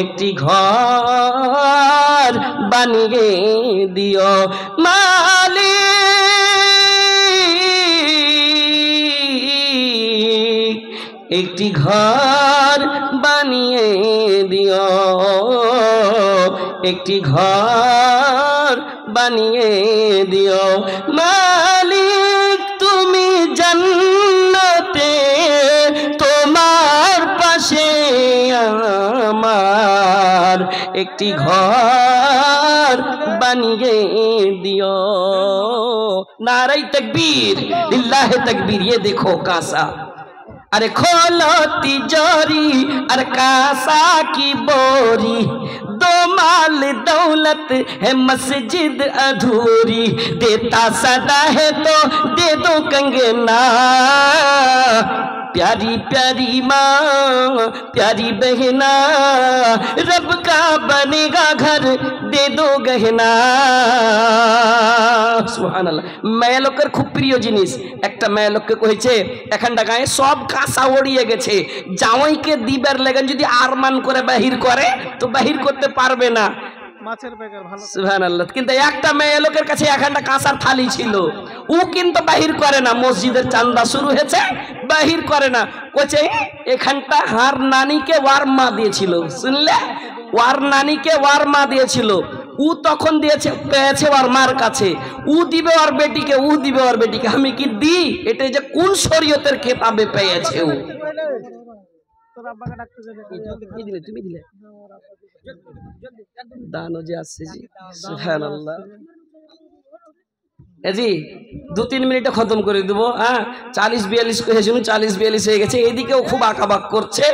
একটি ঘর বানিয়ে দিও মালিক, একটি ঘর বানিয়ে দিও, একটি ঘর বানিয়ে দিও মালিক। তুমি জান্নাতে তোমার পাশে আমার একটি ঘর বানিয়ে দিও। नारे तकबीर, लिल्लाह तकबीर। ये देखो कासा, अरे खोलो तिजोरी, अरे कासा की बोरी, दो माल दौलत है मस्जिद अधूरी, देता सदा है तो दे दो कंगना, प्यारी प्यारी माँ प्यारी बहना, रब का बनेगा घर दे दो गहना। सुबहानाल्लाह। मेये लोकेर खूब प्रिय जिनिस। একটা মেয়ে লোককে কইছে এখানটা গায়ে সব কাঁচা ওড়িয়ে গেছে, জামাইকে দিবার লাগা যদি আরমান করে বাহির করে তো বাহির করতে পারবে না। মাছের বেকার ভালো। সুবহানাল্লাহ। কিন্তু একটা মেয়ে লোকের কাছে এখানটা কাঁচার থালি ছিল, ও কিন্তু বাহির করে না। মসজিদের চাঁদা শুরু হয়েছে, বাহির করে না। কইছে এখানটা হার নানিকে ওয়ারমা দিয়েছিল, শুনলে? ওয়ার নানিকে ওয়ারমা দিয়েছিল, ও তখন দিয়েছে পেয়েছে ওর মার কাছে, ও দিবে ওর বেটিকে, ও দিবে ওর বেটিকে। আমি কি দি? এটা যে কোন শরীয়তের কিতাবে পেয়েছে ও। তোর আব্বাকে ডাকতে যাবে, কি দিলে? তুমি দিলে দানো যে আসছে জি। সুবহানাল্লাহ। জি 2-3 মিনিটে খতম করে দেবো। হ্যাঁ 40-42 কহেছিল, 40-42 হয়ে গেছে। এইদিকেও খুব আঁকাবাক করছে।